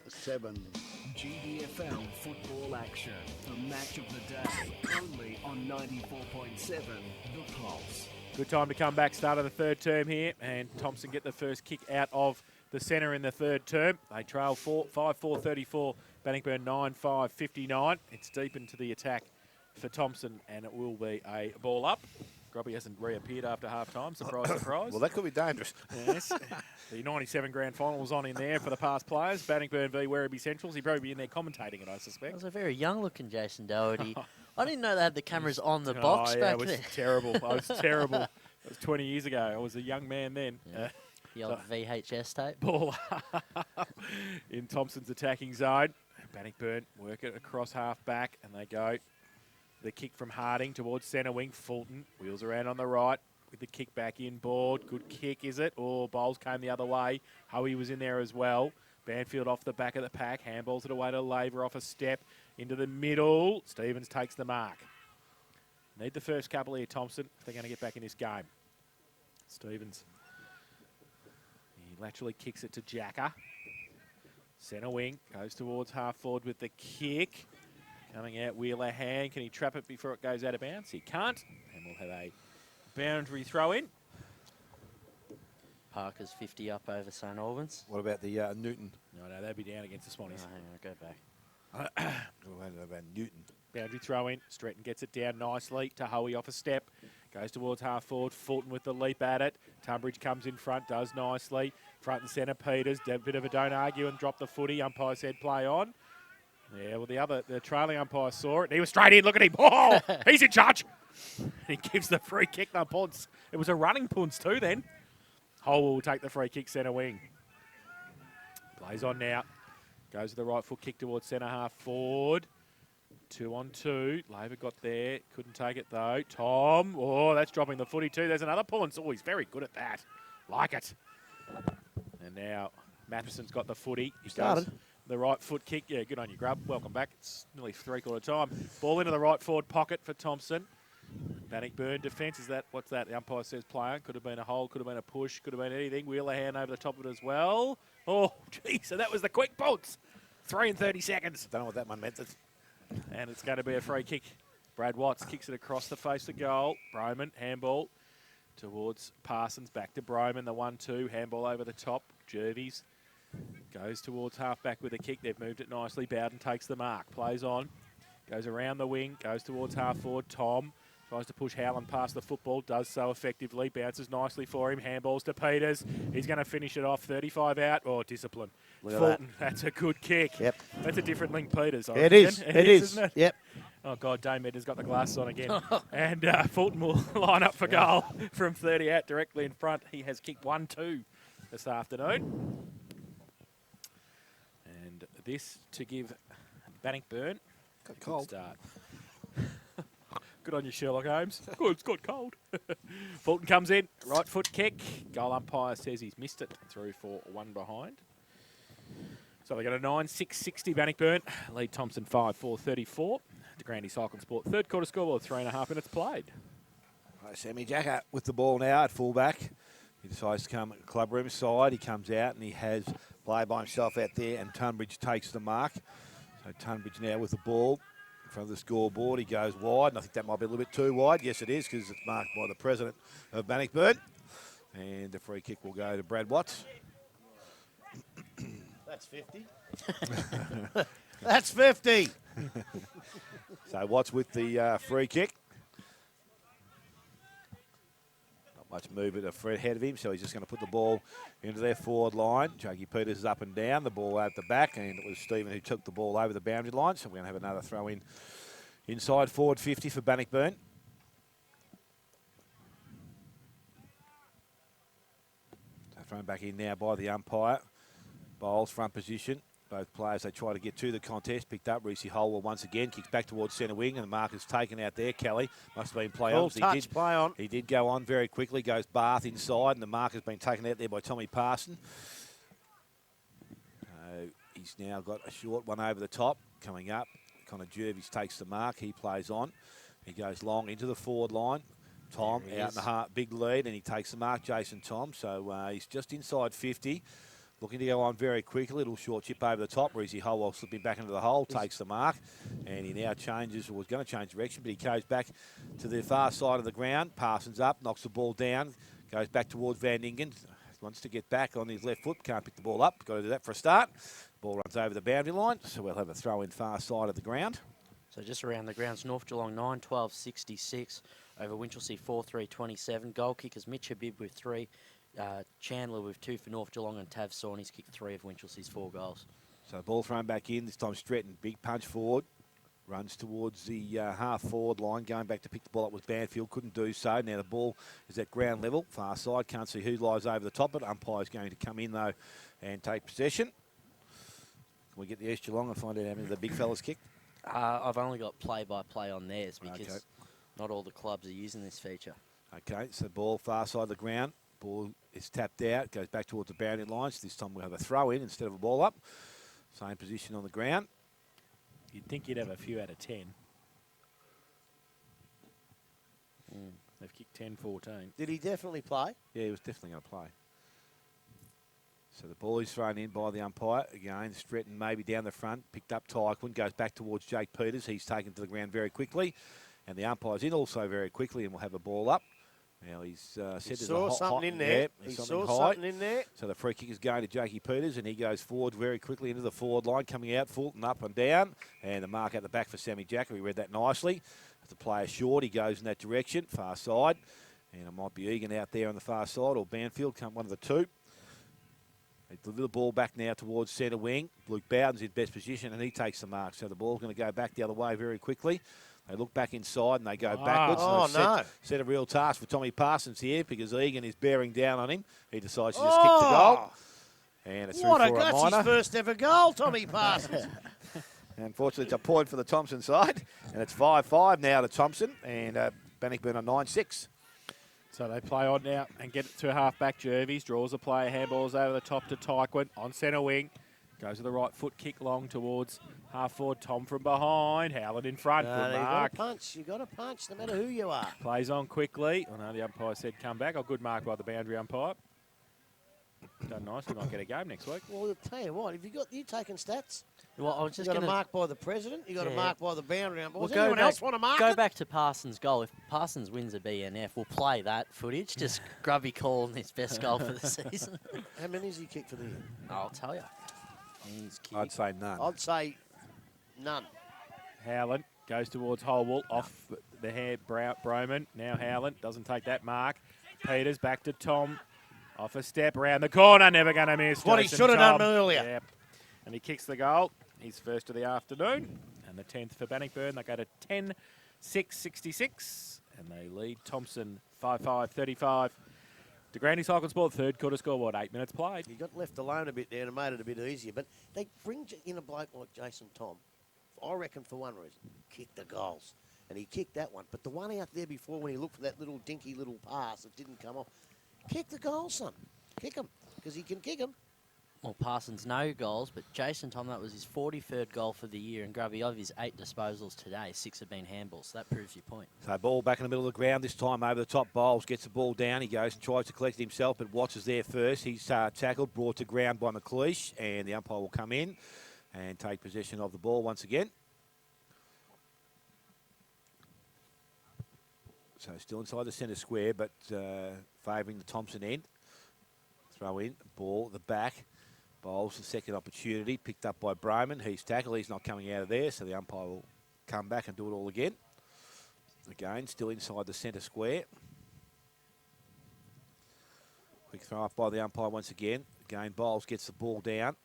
7. GDFL football action. The match of the day. Only on 94.7 The Pulse. Good time to come back. Start of the third term here. And Thompson get the first kick out of the centre in the third term. They trail 5-4-34. Bannockburn 9-5-59. It's deep into the attack for Thompson, and it will be a ball up. Grubby hasn't reappeared after half-time. Surprise, surprise. Well, that could be dangerous. Yes. The 97 grand final was on in there for the past players. Bannockburn v Werribee Centrals. He'd probably be in there commentating it, I That suspect. was a very young-looking Jason Doherty. I didn't know they had the cameras on the box back it was there. terrible. I was terrible. It was 20 years ago. I was a young man then. Yeah. The old VHS tape. Ball in Thompson's attacking zone. Bannockburn work it across half-back, and they go. The kick from Harding towards centre wing. Fulton wheels around on the right with the kick back inboard. Good kick, is it? Or Bowles came the other way. Hoey was in there as well. Banfield off the back of the pack. Handballs it away to Laver off a step into the middle. Stevens takes the mark. Need the first couple here, Thompson, if they're going to get back in this game. Stevens. He laterally kicks it to Jacker. Centre wing. Goes towards half forward with the kick. Coming out, Wheeler hand. Can he trap it before it goes out of bounds? He can't. And we'll have a boundary throw in. Parker's 50 up over St Albans. What about the Newton? No, that'd be down against the Swannies. Oh, hang on, go back. What about Newton? Boundary throw in. Stretton gets it down nicely to Hoey off a step. Goes towards half forward. Fulton with the leap at it. Tunbridge comes in front, does nicely. Front and centre, Peters. A bit of a don't argue and drop the footy. Umpire said play on. Yeah, well, the trailing umpire saw it. And he was straight in. Look at him. Oh, he's in charge. He gives the free kick. No punts. It was a running punts too then. Hole will take the free kick centre wing. Plays on now. Goes with the right foot kick towards centre half forward. 2-on-2. Laver got there. Couldn't take it though. Thom. Oh, that's dropping the footy too. There's another punts. Oh, he's very good at that. Like it. And now Matheson's got the footy. He Started. The right foot kick. Yeah, good on you, Grub. Welcome back. It's nearly three-quarter time. Ball into the right forward pocket for Thompson. Bannockburn defence. Is that, what's that? The umpire says play on. Could have been a hole, could have been a push, could have been anything. Wheeler hand over the top of it as well. Oh, geez. So that was the quick bounce. 3 and 30 seconds. Don't know what that one meant. And it's going to be a free kick. Brad Watts kicks it across the face of goal. Broman, handball towards Parsons. Back to Broman, the 1-2. Handball over the top. Jervies goes towards half-back with a kick. They've moved it nicely. Bowden takes the mark. Plays on. Goes around the wing. Goes towards half-forward. Thom tries to push Howland past the football. Does so effectively. Bounces nicely for him. Handballs to Peters. He's going to finish it off. 35 out. Oh, discipline. Look at Fulton, that's a good kick. Yep. That's a different Link Peters. I It reckon. is. It is. Isn't it? Yep. Oh, God, Dame Edder's got the glasses on again. And Fulton will line up for goal from 30 out directly in front. He has kicked 1-2 this afternoon. And this to give Bannockburn Got a cold. good start. Good on you, Sherlock Holmes. Good, it's got cold. Fulton comes in, right foot kick. Goal umpire says he's missed it through for one behind. So they got a 9-6-60 Bannockburn. Lead Thompson 5-4-34. To Grandy Cycling Sport. Third quarter scoreboard, 3.5 minutes played. Right, Sammy Jacker with the ball now at fullback. He decides to come club room side. He comes out and he has play by himself out there, and Tunbridge takes the mark. So Tunbridge now with the ball in front of the scoreboard. He goes wide, and I think that might be a little bit too wide. Yes, it is, because it's marked by the president of Bannockburn. And the free kick will go to Brad Watts. That's 50. That's 50. So Watts with the free kick. Not much movement ahead of him, so he's just going to put the ball into their forward line. Jokey Peters is up and down, the ball out the back, and it was Stephen who took the ball over the boundary line, so we're going to have another throw in inside forward 50 for Bannockburn. So thrown back in now by the umpire. Bowles front position. Both players, they try to get to the contest. Picked up Reese Holwell once again. Kicks back towards centre wing, and the mark is taken out there. Kelly must have been play on. Play on. He did go on very quickly. Goes Bath inside, and the mark has been taken out there by Tommy Parson. He's now got a short one over the top coming up. Connor Jervis takes the mark. He plays on. He goes long into the forward line. Thom out in the heart, big lead, and he takes the mark, Jason Thom. So he's just inside 50. Looking to go on very quickly. Little short chip over the top. Reezy Holwell slipping back into the hole. Takes the mark. And he now changes, or was going to change direction, but he goes back to the far side of the ground. Parsons up, knocks the ball down. Goes back towards Van Ingen. Wants to get back on his left foot. Can't pick the ball up. Got to do that for a start. Ball runs over the boundary line. So we'll have a throw in far side of the ground. So just around the grounds, North Geelong 9-12-66 over Winchelsea 4-3-27. Goal kickers Mitch Habib with 3. Chandler with 2 for North Geelong, and Tav Sawney's kicked 3 of Winchelsea's 4 goals. So ball thrown back in. This time Stretton. Big punch forward. Runs towards the half-forward line, going back to pick the ball up with Banfield. Couldn't do so. Now the ball is at ground level, far side. Can't see who lies over the top of it. Umpire's going to come in, though, and take possession. Can we get the East Geelong and find out how many of the big fellas kicked? I've only got play-by-play on theirs because not all the clubs are using this feature. Okay, so ball far side of the ground. Ball is tapped out, goes back towards the boundary line. So this time we'll have a throw in instead of a ball up. Same position on the ground. You'd think you'd have a few out of 10. They've kicked 10-14. Did he definitely play? Yeah, he was definitely going to play. So the ball is thrown in by the umpire. Again, Stretton maybe down the front. Picked up Tyquin. Goes back towards Jake Peters. He's taken to the ground very quickly. And the umpire's in also very quickly and will have a ball up. Now he's said He there's saw a something in there. He saw high. something in there. So the free kick is going to Jakey Peters, and he goes forward very quickly into the forward line, coming out, Fulton up and down, and the mark at the back for Sammy Jacker. We read that nicely. As the player short, he goes in that direction, far side, and it might be Egan out there on the far side, or Banfield, one of the two. They deliver the ball back now towards centre wing. Luke Bowden's in best position, and he takes the mark. So the ball's going to go back the other way very quickly. They look back inside and they go backwards. Oh, no. Set a real task for Tommy Parsons here because Egan is bearing down on him. He decides to just kick the goal. And it's What through for a That's minor. his first ever goal, Tommy Parsons. Unfortunately, it's a point for the Thompson side. And it's 5-5 now to Thompson. And Bannockburn on 9-6. So they play on now and get it to half-back Jervis. Draws a player, handballs over the top to Tyquin on centre wing. Goes with the right foot kick long towards half-forward Thom from behind. Howland in front. Good mark. You got to punch no matter who you are. Plays on quickly. I know the umpire said come back. A good mark by the boundary umpire. Done nice. We might get a game next week. Well, I'll tell you what, have you taken stats? Well, I was You just got going a to mark by the president. You got a mark by the boundary umpire. Does go anyone back- else want to mark Go it? back to Parsons' goal. If Parsons wins a BNF, we'll play that footage. Just Grubby calling his best goal for the season. How many has he kicked for the year? I'll tell you. He's kicked. I'd say none. I'd say none. Howland goes towards Holwell. Off the head, Broman. Now Howland doesn't take that mark. Peters back to Thom. Off a step around the corner. Never going to miss. What he Jason should have done Thom. earlier. Yep. And he kicks the goal. He's first of the afternoon. And the 10th for Bannockburn. They go to 10-6-66. And they lead Thompson 5-5-35. To Granny Cycle Sport, third quarter scoreboard, 8 minutes played. He got left alone a bit there and made it a bit easier. But they bring in a bloke like Jason Thom, I reckon, for one reason, kick the goals. And he kicked that one. But the one out there before when he looked for that little dinky little pass that didn't come off, kick the goal, son. Kick him, because he can kick him. Well, Parsons no goals, but Jason Thom, that was his 43rd goal for the year. And Grubby, of his 8 disposals today, 6 have been handballs. So that proves your point. So ball back in the middle of the ground, this time over the top. Bowles gets the ball down. He goes and tries to collect it himself, but Watts is there first. He's tackled, brought to ground by McLeish, and the umpire will come in and take possession of the ball once again. So still inside the centre square, but favouring the Thompson end. Throw in, ball at the back. Bowles the second opportunity, picked up by Broman. He's tackled, he's not coming out of there, so the umpire will come back and do it all again. Again, still inside the centre square. Quick throw up by the umpire once again. Again, Bowles gets the ball down,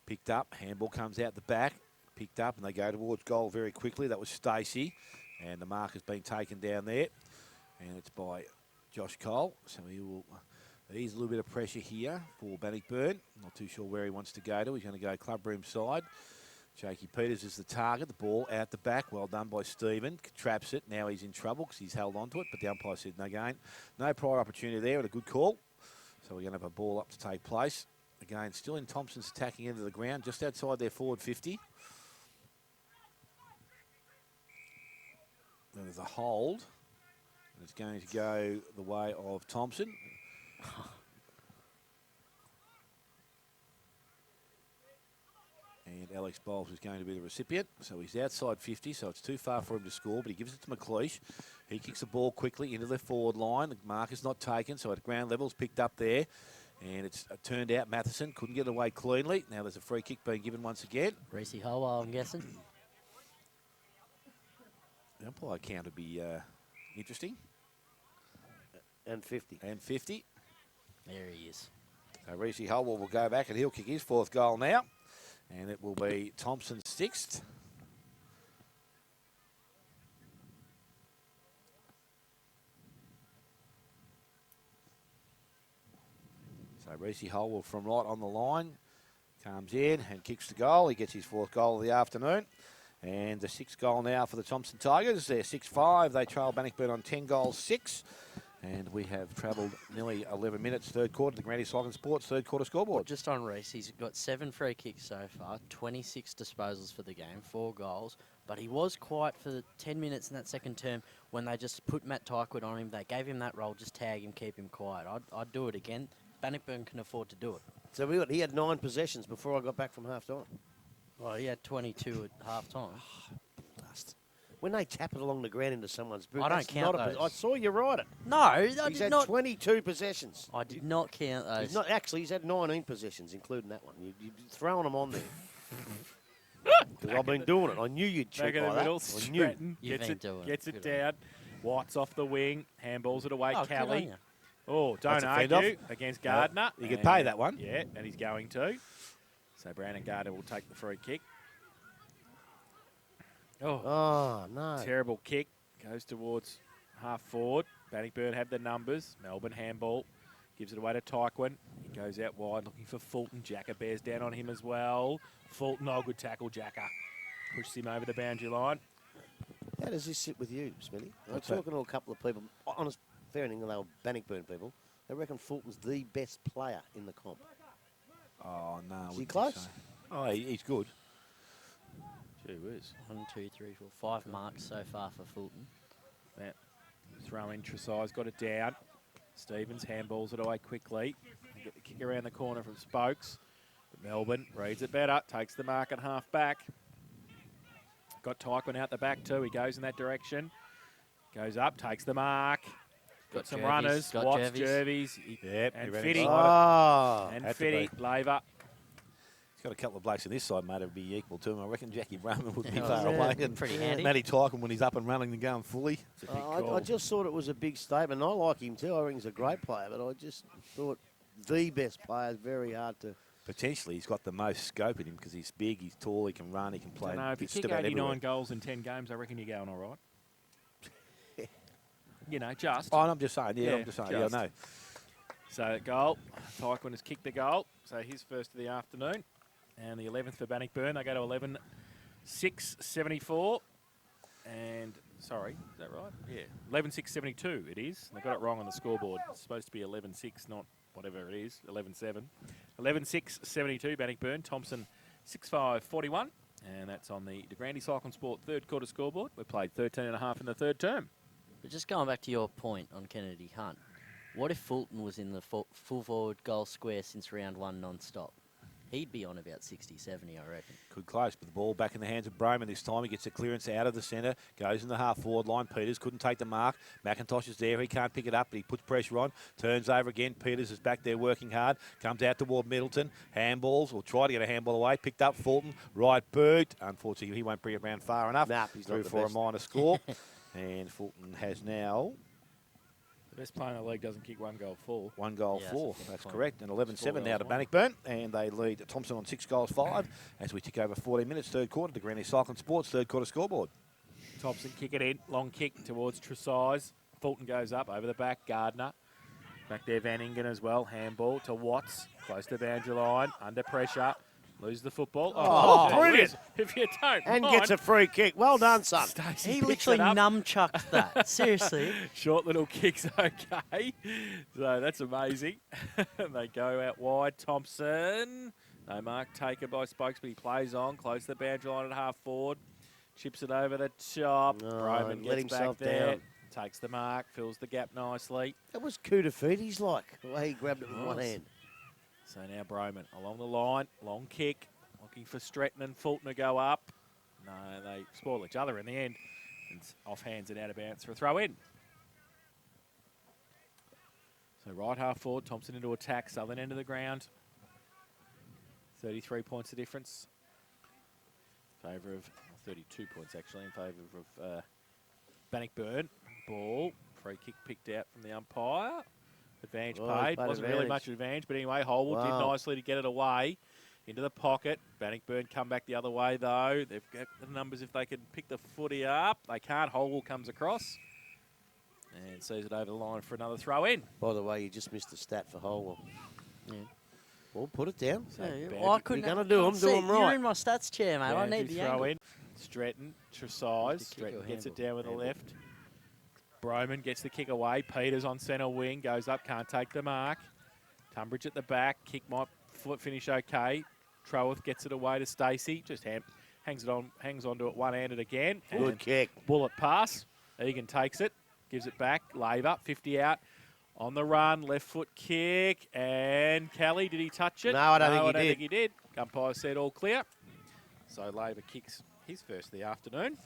picked up, handball comes out the back, picked up, and they go towards goal very quickly. That was Stacey, and the mark has been taken down there, and it's by Josh Cole, so he will ease a little bit of pressure here for Bannockburn. Not too sure where he wants to go to. He's going to go clubroom side. Jakey Peters is the target. The ball out the back. Well done by Stephen. Traps it. Now he's in trouble because he's held on to it. But the umpire said no gain. No prior opportunity there and a good call. So we're going to have a ball up to take place. Again, still in Thompson's attacking end of the ground, just outside their forward 50. There's a hold. And it's going to go the way of Thompson. Alex Bowles is going to be the recipient. So he's outside 50, so it's too far for him to score, but he gives it to McLeish. He kicks the ball quickly into the forward line. The mark is not taken, so at ground level, it's picked up there. And it's turned out Matheson couldn't get away cleanly. Now there's a free kick being given once again. Reese Howell, I'm guessing. The umpire count would be interesting. And 50. And 50. There he is. So Reese Holwell will go back and he'll kick his 4th goal now. And it will be Thompson's 6th. So Reese Holwell from right on the line comes in and kicks the goal. He gets his 4th goal of the afternoon. And the 6th goal now for the Thompson Tigers. They're 6-5. They trail Bannockburn on 10 goals, 6. And we have travelled nearly 11 minutes, 3rd quarter, the Granny Cycling Sports 3rd quarter scoreboard. Just on Reese, he's got 7 free kicks so far, 26 disposals for the game, 4 goals. But he was quiet for the 10 minutes in that second term when they just put Matt Tyquid on him. They gave him that role, just tag him, keep him quiet. I'd do it again. Bannockburn can afford to do it. So he had 9 possessions before I got back from half time. Well, he had 22 at half time. Dust. When they tap it along the ground into someone's boot, I don't that's count not those. I saw you write it. No, I He's did had not. 22 possessions. I did not count those. He's had 19 possessions, including that one. You're throwing them on there. Because I've been doing it. I knew you'd check Back in the like that. middle, I knew. Stratton You've gets been it, doing it. gets it Good on down. White's off the wing, handballs it away. Oh, good on Kelly. you. Oh, That's don't a fend argue off. against Gardner. You could pay that one. Yeah, and he's going to. So Brandon Gardner will take the free kick. Oh, no. Terrible kick. Goes towards half forward. Bannockburn have the numbers. Melbourne handball. Gives it away to Tyquin. He goes out wide looking for Fulton. Jacker bears down on him as well. Fulton, oh, good tackle, Jacker. Pushes him over the boundary line. How does this sit with you, Smitty? I'm What's that? talking to a couple of people. Honest, fair enough, they were Bannockburn people. They reckon Fulton's the best player in the comp. Oh, no. I Is he wouldn't think close? so. Oh, he's good. Gee whiz. 1, 2, 3, 4, 5 marks so far for Fulton. That throw in Tresize, got it down. Stevens handballs it away quickly. They get the kick around the corner from Spokes. But Melbourne reads it better, takes the mark at half back. Got Tyquin out the back too. He goes in that direction. Goes up, takes the mark. Got some Jervis, runners. got Watts, Jervis. Jervis. Yep, And he ran Fitty. inside Oh, And Had to Fitty, be. Laver. He's got a couple of blokes on this side, mate, it'd be equal to him. I reckon Jackie Brumman would be Yeah, far yeah. away. And Pretty handy. Matty Tyquin, when he's up and running and going fully. It's a big call. I just thought it was a big statement. I like him too. I think he's a great player, but I just thought the best player is very hard to. Potentially, he's got the most scope in him because he's big, he's tall, he can run, he can play. I know, if you just kick about 89 everywhere. goals in 10 games, I reckon you're going all right. You know, just. Oh, and I'm just saying, Yeah, I'm just saying, just. yeah, I know. So goal, Tyquin has kicked the goal. So his first of the afternoon. And the 11th for Bannockburn. They go to 11-6-74. And, sorry, is that right? Yeah, 11-6-72 it is. They got it wrong on the scoreboard. It's supposed to be 11-6, not whatever it is, 11-7. 11-6-72 Bannockburn. Thompson 6-5-41. And that's on the DeGrande Cycling Sport 3rd quarter scoreboard. We played 13.5 in the 3rd term. But just going back to your point on Kennedy Hunt, what if Fulton was in the full forward goal square since round 1 non-stop? He'd be on about 60, 70, I reckon. Good close, but the ball back in the hands of Broman this time. He gets a clearance out of the centre, goes in the half-forward line. Peters couldn't take the mark. McIntosh is there. He can't pick it up, but he puts pressure on. Turns over again. Peters is back there working hard. Comes out toward Middleton. Handballs, or try to get a handball away. Picked up Fulton. Right boot. Unfortunately, he won't bring it round far enough. Nah, he's not Through the for best. a minor score. And Fulton has now The best player in the league doesn't kick 1 goal full. 1 goal, Yeah, 4. that's a fair That's point. correct. And 11-7 4 now to goals, 1. Bannockburn. And they lead Thompson on 6 goals, 5 as we tick over 14 minutes, 3rd quarter. The Granny Cycling Sports 3rd quarter scoreboard. Thompson kick it in. Long kick towards Tresize. Fulton goes up over the back. Gardner. Back there, Van Ingen as well. Handball to Watts. Close to boundary line. Under pressure. Lose the football. Oh, gee brilliant. whiz. If you don't And mind. gets a free kick. Well done, son. Stacey He picks literally it up. nunchucked that. Seriously. Short little kicks, okay. So that's amazing. They go out wide. Thompson. No mark taken by Spokes, but he plays on. Close to the boundary line at half forward. Chips it over the top. No, Broman let gets back himself there. down. Takes the mark. Fills the gap nicely. That was coup de feet. He's like the way he grabbed it with one Was. hand. So now Broman along the line. Long kick. What Looking for Stretton and Fulton to go up. No, they spoil each other in the end. And it's off hands and out of bounds for a throw in. So right half forward, Thompson into attack, southern end of the ground. 33 points the difference. In favour of, 32 points actually, in favour of Bannockburn. Ball, free kick picked out from the umpire. Advantage paid. Wasn't really much advantage, but anyway, Holwell did nicely to get it away into the pocket. Bannockburn come back the other way though. They've got the numbers if they can pick the footy up. They can't. Holwell comes across and sees it over the line for another throw in. By the way, you just missed the stat for Holwell. Yeah. Well, put it down. Yeah, well, I couldn't. You're going to do them, do them right. You're in my stats chair, mate. I need the throw angle. in. Stretton, Tresize. Stretton gets it down with the left. Broman gets the kick away. Peters on centre wing. Goes up, can't take the mark. Tunbridge at the back. Kick might finish okay. Troworth gets it away to Stacey. Just hangs onto it one-handed again. Good kick. Bullet pass. Egan takes it. Gives it back. Laver, 50 out. On the run, left foot kick. And Kelly, did he touch it? No, I don't think he did. Umpire said all clear. So Laver kicks his first of the afternoon.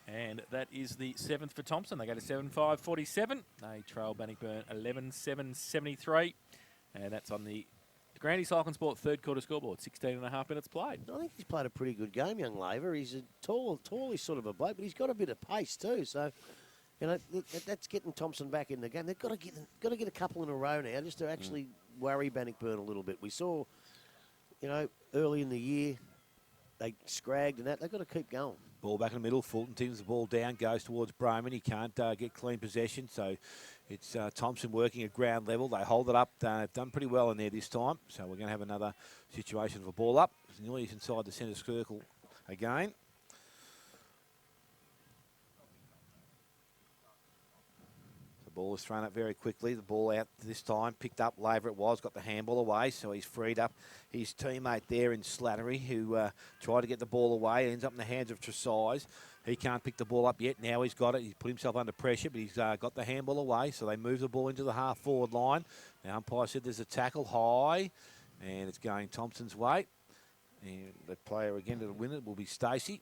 And that is the 7th for Thompson. They go to 7-5-47. They trail Bannockburn 11-7-73. And that's on the Grandy Cycling Sport third quarter scoreboard. 16.5 minutes played. I think he's played a pretty good game, young Laver. He's a tallish sort of a bloke, but he's got a bit of pace too. So, you know, that's getting Thompson back in the game. They've got to get a couple in a row now just to actually worry Bannockburn a little bit. We saw, you know, early in the year they scragged and that. They've got to keep going. Ball back in the middle. Fulton tins the ball down, goes towards Broman. He can't get clean possession, so it's Thompson working at ground level. They hold it up. They've done pretty well in there this time, so we're going to have another situation for ball up. Nearly inside the centre circle again. The ball is thrown up very quickly. The ball out this time, picked up. Laver it was, got the handball away, so he's freed up his teammate there in Slattery, who tried to get the ball away. It ends up in the hands of Tresize. He can't pick the ball up yet. Now he's got it. He's put himself under pressure, but he's got the handball away, so they move the ball into the half-forward line. The umpire said there's a tackle high, and it's going Thompson's way. And the player again to win it will be Stacey.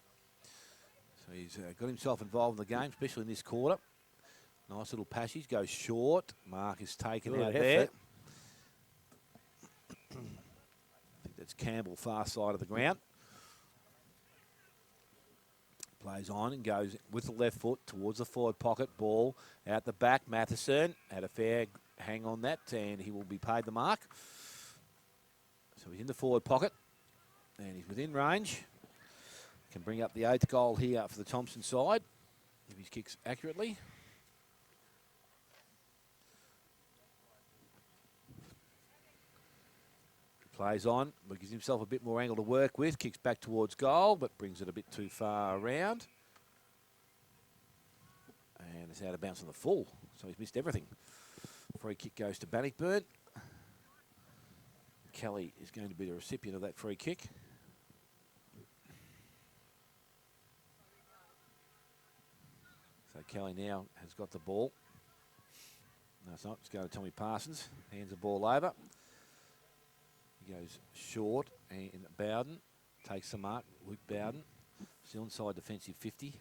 So he's got himself involved in the game, especially in this quarter. Nice little passage, goes short. Mark is taken out there. I think that's Campbell, far side of the ground. Plays on and goes with the left foot towards the forward pocket. Ball out the back. Matheson had a fair hang on that, and he will be paid the mark. So he's in the forward pocket, and he's within range. Can bring up the 8th goal here for the Thompson side if he kicks accurately. Plays on, but gives himself a bit more angle to work with. Kicks back towards goal, but brings it a bit too far around. And it's out of bounds on the full, so he's missed everything. Free kick goes to Bannockburn. Kelly is going to be the recipient of that free kick. So Kelly now has got the ball. No, it's not. It's going to Tommy Parsons. Hands the ball over. Goes short, and Bowden takes the mark. Luke Bowden, still inside defensive 50.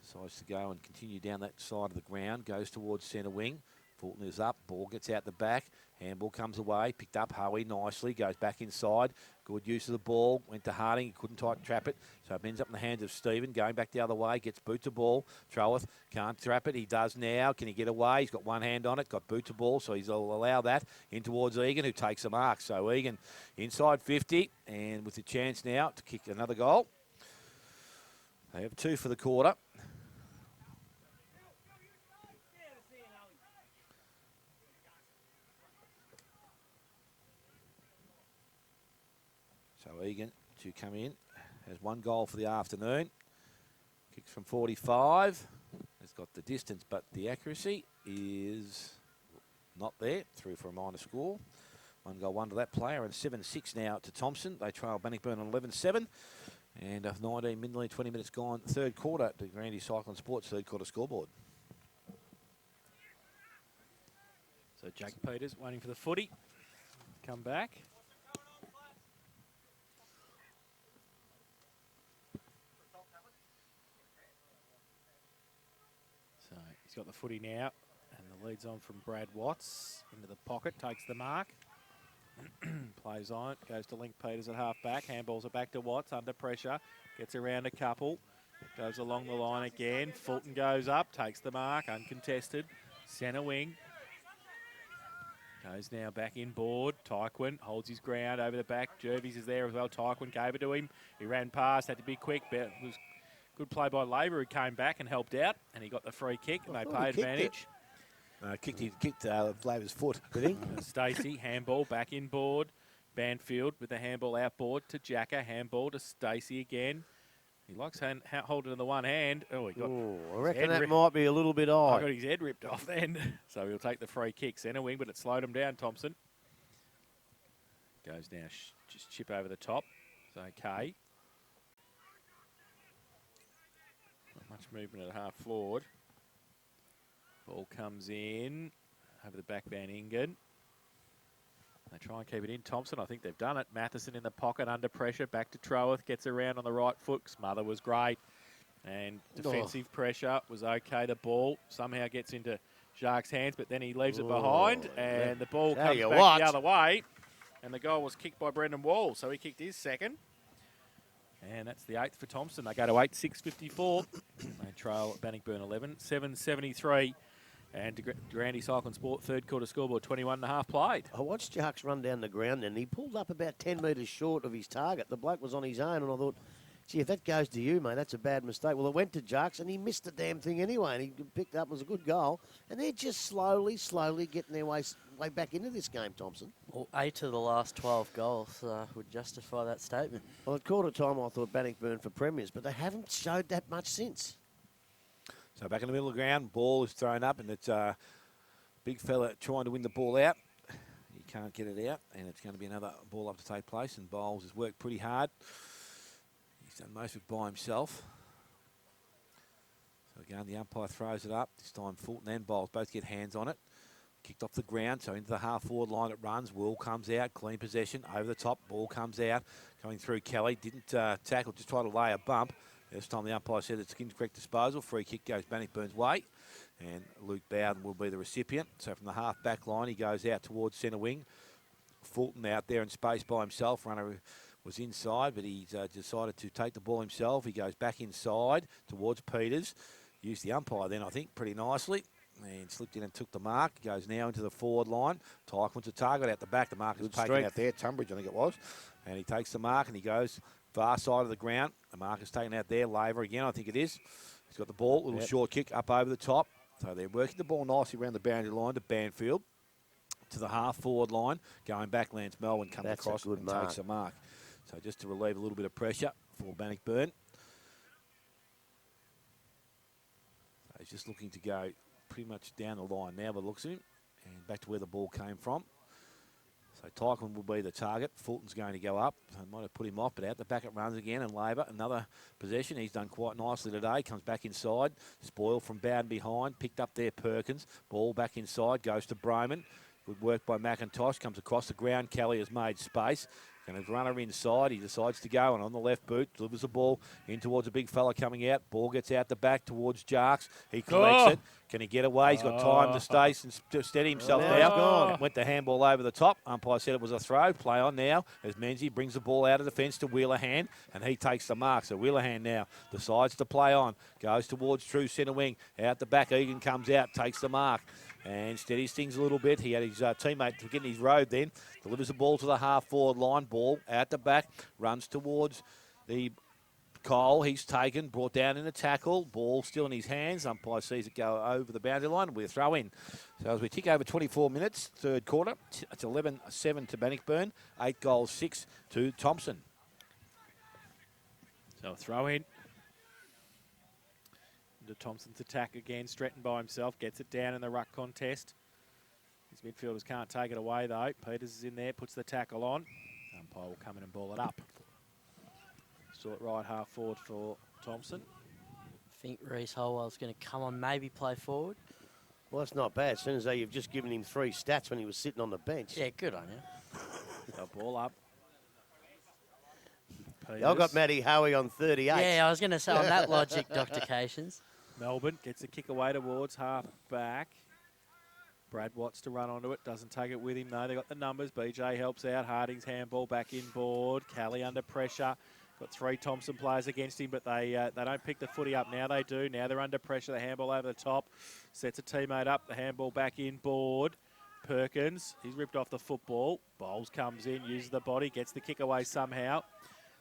Decides to go and continue down that side of the ground. Goes towards centre wing. Fulton is up. Ball gets out the back. Handball comes away. Picked up Howie nicely. Goes back inside. Good use of the ball. Went to Harding. He couldn't tight trap it. So it ends up in the hands of Stephen. Going back the other way. Gets boot to ball. Troworth can't trap it. He does now. Can he get away? He's got one hand on it. Got boot to ball. So he'll allow that in towards Egan, who takes the mark. So Egan inside 50. And with the chance now to kick another goal. They have 2 for the quarter. So Egan to come in, has 1 goal for the afternoon. Kicks from 45. It's got the distance, but the accuracy is not there. Through for a minor score. 1 goal, 1 to that player, and 7-6 now to Thompson. They trail Bannockburn on 11-7. And 19 20 minutes gone, third quarter to Grandy Cycling Sports, third quarter scoreboard. So Jack Peters waiting for the footy. Come back. got the footy now. And the lead's on from Brad Watts. Into the pocket, takes the mark. Plays on, goes to Link Peters at half-back. Handballs it back to Watts, under pressure. Gets around a couple. Goes along the line again. Fulton goes up, takes the mark, uncontested. Centre wing. Goes now back inboard. Tyquin holds his ground over the back. Jervis is there as well. Tyquin gave it to him. He ran past, had to be quick, but it was good play by Labour, who came back and helped out, and he got the free kick, and they paid advantage. Kicked Labour's foot, did he? Stacey, handball back inboard. Banfield with the handball outboard to Jacka. Handball to Stacey again. He likes holding in the one hand. Oh, he got. I reckon that might be a little bit high. I got his head ripped off then. So he'll take the free kick. Centre wing, but it slowed him down, Thompson. Goes now, just chip over the top. It's okay. Not much movement at half forward. Ball comes in over the back, Van Ingen. They try and keep it in. Thompson, I think they've done it. Matheson in the pocket, under pressure. Back to Trowath, gets around on the right foot. Smother was great. And defensive pressure was okay. The ball somehow gets into Jacques' hands, but then he leaves it behind. And the ball comes back the other way. And the goal was kicked by Brendan Wall, so he kicked his second. And that's the 8th for Thompson. They go to 8-6-54. They trail Bannockburn 11, 7-73. And Durandi Cycling Sport, third quarter scoreboard, 21.5 played. I watched Jacques run down the ground and he pulled up about 10 metres short of his target. The bloke was on his own and I thought, gee, if that goes to you, mate, that's a bad mistake. Well, it went to Jacques and he missed the damn thing anyway and he picked up. It was a good goal. And they're just slowly getting their way back into this game, Thompson. Well, 8 of the last 12 goals would justify that statement. Well, at quarter time, I thought Bannockburn for premiers, but they haven't showed that much since. So back in the middle of the ground, ball is thrown up, and it's a big fella trying to win the ball out. He can't get it out, and it's going to be another ball up to take place, and Bowles has worked pretty hard. He's done most of it by himself. So again, the umpire throws it up. This time Fulton and Bowles both get hands on it. Kicked off the ground, so into the half-forward line it runs. Will comes out, clean possession, over the top. Ball comes out, coming through Kelly. Didn't tackle, just tried to lay a bump. This time the umpire said it's incorrect disposal. Free kick goes Bannockburn's way. And Luke Bowden will be the recipient. So from the half-back line, he goes out towards centre wing. Fulton out there in space by himself. Runner was inside, but he's decided to take the ball himself. He goes back inside towards Peters. Used the umpire then, I think, pretty nicely. And slipped in and took the mark. Goes now into the forward line. Tyquin's a target out the back. The mark is taken out there. Tunbridge, I think it was. And he takes the mark and he goes far side of the ground. The mark is taken out there. Laver again, I think it is. He's got the ball. Little short kick up over the top. So they're working the ball nicely around the boundary line to Banfield. To the half-forward line. Going back, Lance Melvin comes across and takes a mark. So just to relieve a little bit of pressure for Bannockburn. So he's just looking to go pretty much down the line now by the looks of him. And back to where the ball came from. So Tyquin will be the target. Fulton's going to go up. So might have put him off, but out the back it runs again. And Labour, another possession. He's done quite nicely today. Comes back inside. Spoil from Bowden behind. Picked up there Perkins. Ball back inside. Goes to Broman. Good work by McIntosh. Comes across the ground. Kelly has made space. Going to run her inside. He decides to go, and on the left boot, delivers the ball in towards a big fella coming out. Ball gets out the back towards Jarks. He collects it. Can he get away? He's got time to stay and steady himself now. Went the handball over the top. Umpire said it was a throw. Play on now as Menzies brings the ball out of the fence to Wheelerhan, and he takes the mark. So Wheelerhan now decides to play on. Goes towards true centre wing. Out the back, Egan comes out, takes the mark. And steadies things a little bit. He had his teammate getting his road then. Delivers the ball to the half-forward line. Ball out the back. Runs towards the Cole. He's taken. Brought down in a tackle. Ball still in his hands. Umpire sees it go over the boundary line. We'll throw in. So as we tick over 24 minutes, third quarter, it's 11-7 to Bannockburn. 8 goals, 6 to Thompson. So throw in. To Thompson's attack again. Stretton by himself. Gets it down in the ruck contest. His midfielders can't take it away though. Peters is in there. Puts the tackle on. Umpire will come in and ball it up. Short right half forward for Thompson. I think Reece Holwell's going to come on, maybe play forward. Well, that's not bad. As soon as you've just given him 3 stats when he was sitting on the bench. Yeah, good on you. So ball up. I've got Matty Howie on 38. Yeah, I was going to say on that logic, Dr. Cations. Melbourne gets a kick away towards half back. Brad Watts to run onto it. Doesn't take it with him, though. They got the numbers. BJ helps out. Harding's handball back inboard. Callie under pressure. Got 3 Thompson players against him, but they don't pick the footy up. Now they do. Now they're under pressure. The handball over the top. Sets a teammate up. The handball back inboard. Perkins, he's ripped off the football. Bowles comes in, uses the body, gets the kick away somehow.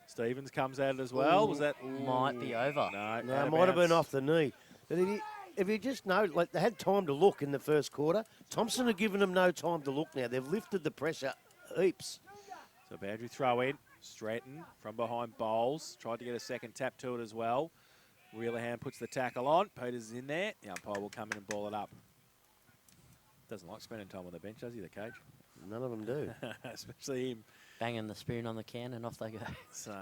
Stevens comes at it as well. Was that... Might be over. No, No, out it of might have been bounds. off the knee. But if you just know, like they had time to look in the first quarter. Thompson have given them no time to look now. They've lifted the pressure heaps. So boundary throw in. Stratton from behind Bowles. Tried to get a second tap to it as well. Wheelerham puts the tackle on. Peters is in there. The umpire will come in and ball it up. Doesn't like spending time on the bench, does he, the Cage? None of them do. Especially him. Banging the spoon on the can and off they go. So,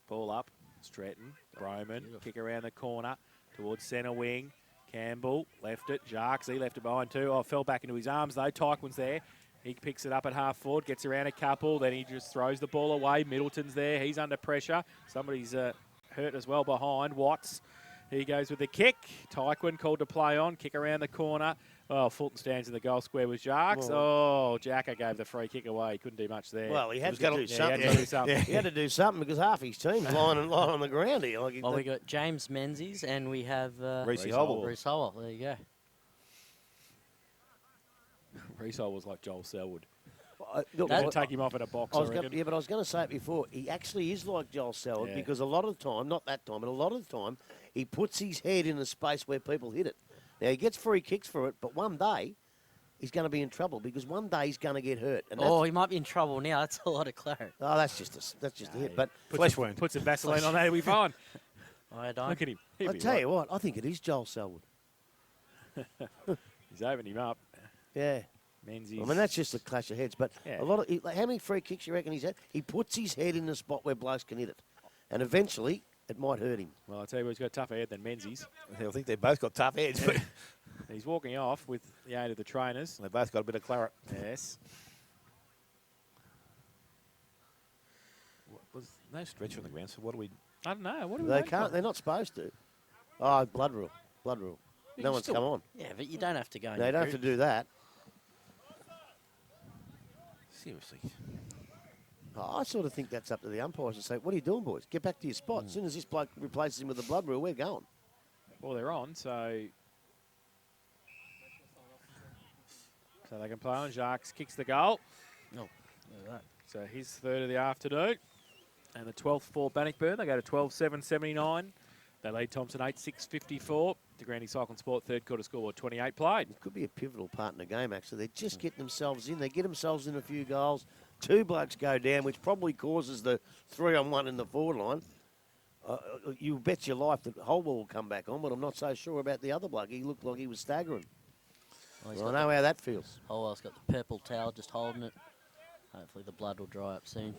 ball up. Stratton. Broman. Kick around the corner towards centre wing. Campbell left it. Jarks, he left it behind too. Oh, fell back into his arms though. Tyquin's there. He picks it up at half forward, gets around a couple, then he just throws the ball away. Middleton's there. He's under pressure. Somebody's hurt as well behind. Watts. He goes with the kick. Tyquin called to play on. Kick around the corner. Oh, Fulton stands in the goal square with Jarks. Oh, Jacka gave the free kick away. He couldn't do much there. Well, he had to do He something. had to do something. He had to do something because half his team's lying on the ground here. Like Well, we got James Menzies and we have Reece Reece Hobble. Reece Howell. There you go. Reece was like Joel Selwood. look, They'd take him off in a box, I reckon. but I was going to say it before. He actually is like Joel Selwood Yeah. because a lot of the time, not that time, but a lot of the time, he puts his head in a space where people hit it. Now, he gets free kicks for it, but one day he's going to be in trouble because one day he's going to get hurt. And Oh, he might be in trouble now. That's a lot of claret. that's just a hit. But Flesh wound. Put some Vaseline on that, he'll be fine. I don't. Look at him. I tell you what, I think it is Joel Selwood. He's opening him up. Yeah. Menzies. I mean, that's just a clash of heads. But Yeah. a lot of like, how many free kicks you reckon he's had? He puts his head in the spot where blokes can hit it, and eventually it might hurt him. Well, I'll tell you what, he's got a tougher head than Menzies. I think they've both got tough heads, but He's walking off with the aid of the trainers. they've both got a bit of claret. Yes. Was no stretch on the ground, so what do we... I don't know. What do we They wait can't. for? They're not supposed to. Oh, blood rule. Blood rule. You No can one's still- come on. Yeah, but you don't have to go. in They your don't have to group. do that. Seriously. Oh, I sort of think that's up to the umpires to say, "What are you doing, boys? Get back to your spot." As soon as this bloke replaces him with the blood rule, we're going. Well, they're on, so they can play on. Jacques kicks the goal. No. Look at that. So his third of the afternoon. And the 12th for Bannockburn. They go to 12-7-79. They lead Thompson 8-6-54. The Granny Cycle and Sport third quarter scoreboard 28 played. It could be a pivotal part in the game, actually. They're just getting themselves in. They get themselves in a few goals. Two blokes go down, which probably causes the 3-on-1 in the forward line. You bet your life that Holwell will come back on, but I'm not so sure about the other bloke. He looked like he was staggering. Well, he's Well, I got know how that feels. Holwell's got the purple towel just holding it. Hopefully the blood will dry up soon.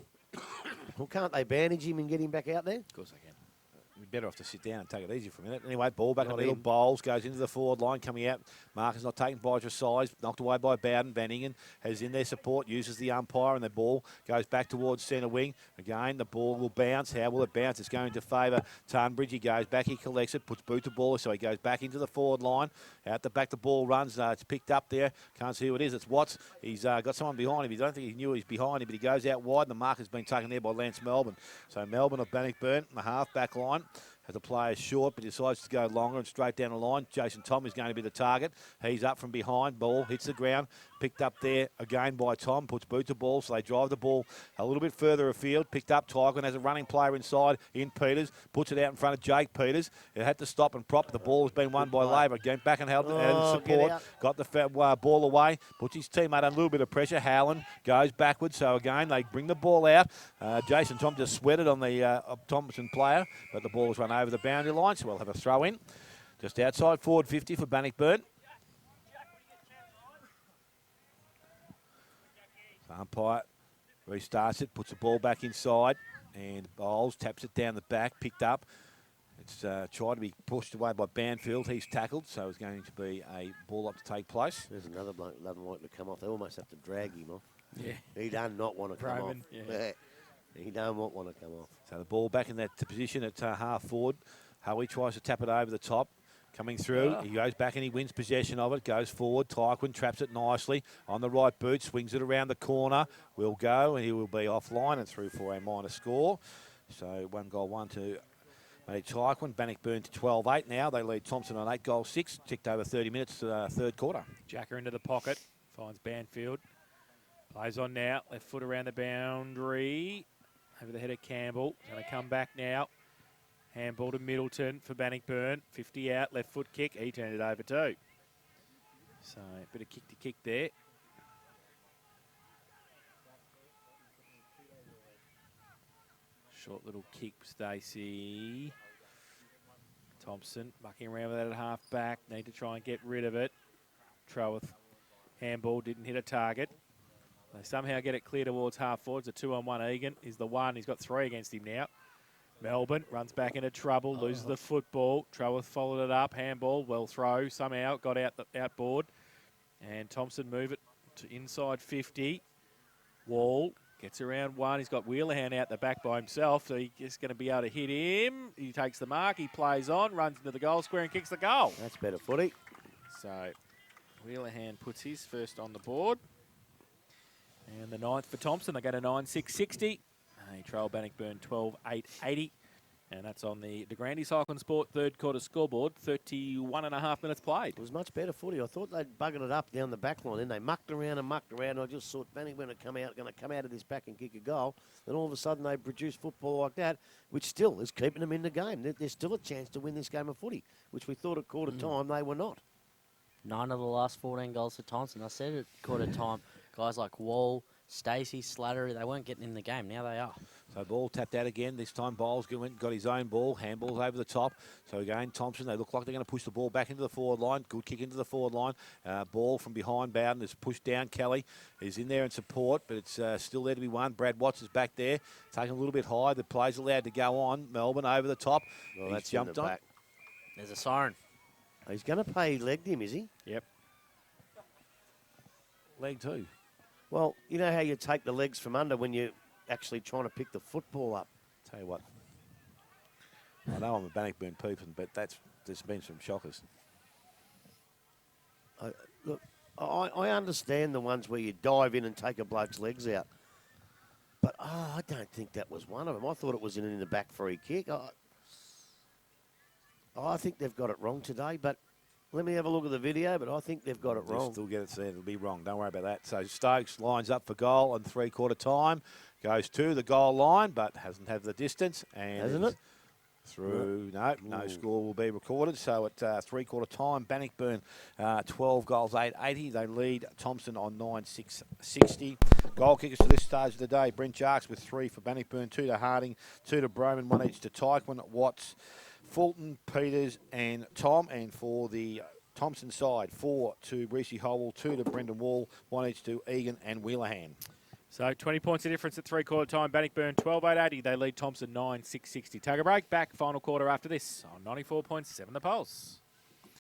Well, can't they bandage him and get him back out there? Of course they can. We'd better off to sit down and take it easy for a minute. Anyway, ball back in Not the middle. him. Bowles goes into the forward line, coming out. Marcus not taken by size, knocked away by Bowden. Van Ingen has in their support, uses the umpire, and the ball goes back towards centre wing. Again, the ball will bounce. How will it bounce? It's going to favour Tunbridge. He goes back, he collects it, puts boot to ball, so he goes back into the forward line. Out the back, the ball runs. It's picked up there. Can't see who it is. It's Watts. He's got someone behind him. He don't think he knew he was behind him, but he goes out wide, and the mark has been taken there by Lance Melbourne. So Melbourne of Bannockburn, the half-back line. Has a player short, but decides to go longer and straight down the line. Jason Thom is going to be the target. He's up from behind. Ball hits the ground. Picked up there again by Thom. Puts boot to ball, so they drive the ball a little bit further afield. Picked up. Tyquin has a running player inside in Peters. Puts it out in front of Jake Peters. It had to stop and prop. The ball has been won by Labour. Going back and held Oh, and get support. out. Got the ball away. Puts his teammate under a little bit of pressure. Howland goes backwards. So again, they bring the ball out. Jason Thom just sweated on the Thompson player, but the ball was run over the boundary line. So we'll have a throw in. Just outside forward 50 for Bannockburn. The umpire restarts it, puts the ball back inside, and Bowles taps it down the back, picked up. It's tried to be pushed away by Banfield. He's tackled, so it's going to be a ball up to take place. There's another bloke that doesn't like to come off. They almost have to drag him off. Yeah. He does not want to come off. Roman, yeah. He don't want to come off. So the ball back in that position at half forward Howie tries to tap it over the top. Coming through, he goes back and he wins possession of it, goes forward. Tyquin traps it nicely on the right boot, swings it around the corner. Will go, and he will be offline and through for a minor score. So 1 goal, 1 to Matty Tyquin. Bannockburn to 12-8 now. They lead Thompson on 8 goals, 6. Ticked over 30 minutes to the third quarter. Jacker into the pocket, finds Banfield. Plays on now, left foot around the boundary. Over the head of Campbell. Going to come back now. Handball to Middleton for Bannockburn. 50 out, left foot kick. He turned it over too. So a bit of kick to kick there. Short little kick, Stacey. Thompson mucking around with that at half back. Need to try and get rid of it. Trowath handball didn't hit a target. They somehow get it clear towards half forwards. A 2-on-1 Egan is the one. He's got 3 against him now. Melbourne runs back into trouble, loses the football. Trowath followed it up, handball, well throw, somehow got outboard. And Thompson move it to inside 50. Wall gets around 1. He's got Wheelerhan out the back by himself, so he's going to be able to hit him. He takes the mark, he plays on, runs into the goal square and kicks the goal. That's better footy. So Wheelerhan puts his first on the board. And the 9th for Thompson. They go to 9-6-60. They trail Bannockburn 12-8-80. And that's on the De Grande Cycling Sport third quarter scoreboard. 31.5 minutes played. It was much better footy. I thought they'd buggered it up down the back line. Then they mucked around. And I just thought Bannockburn would going to come out of this back and kick a goal. Then all of a sudden they produce football like that, which still is keeping them in the game. There's still a chance to win this game of footy, which we thought at quarter time they were not. 9 of the last 14 goals for Thompson. I said at quarter time, guys like Wall, Stacey, Slattery, they weren't getting in the game. Now they are. So ball tapped out again. This time Bowles got his own ball. Handball's over the top. So again, Thompson, they look like they're going to push the ball back into the forward line. Good kick into the forward line. Ball from behind Bowden is pushed down. Kelly is in there in support, but it's still there to be won. Brad Watts is back there, taking a little bit high. The play's allowed to go on. Melbourne over the top. Well, He's that's jumped on. back. There's a siren. He's going to pay legged him, is he? Yep. Leg two. Well, you know how you take the legs from under when you're actually trying to pick the football up. Tell you what. I know I'm a Bannockburn person, but there's been some shockers. Look, I understand the ones where you dive in and take a bloke's legs out. But I don't think that was one of them. I thought it was in the back free kick. I think they've got it wrong today, but let me have a look at the video, but I think they've got it wrong. Still get it said. It'll be wrong. Don't worry about that. So Stokes lines up for goal on three-quarter time. Goes to the goal line, but hasn't had the distance. And Hasn't it? Through. No score will be recorded. So at three-quarter time, Bannockburn 12 goals, 8-80. They lead Thompson on 9-6-60. Goal kickers to this stage of the day. Brent Jarks with 3 for Bannockburn, 2 to Harding, 2 to Broman, 1 each to Tyquin, Watts, Fulton, Peters and Thom. And for the Thompson side, 4 to Reese Howell, 2 to Brendan Wall, 1 each to Egan and Wheelerhan. So 20 points of difference at three-quarter time. Bannockburn 12-8-80. They lead Thompson 9-6-60. Take a break. Back final quarter after this on 94.7 The Pulse.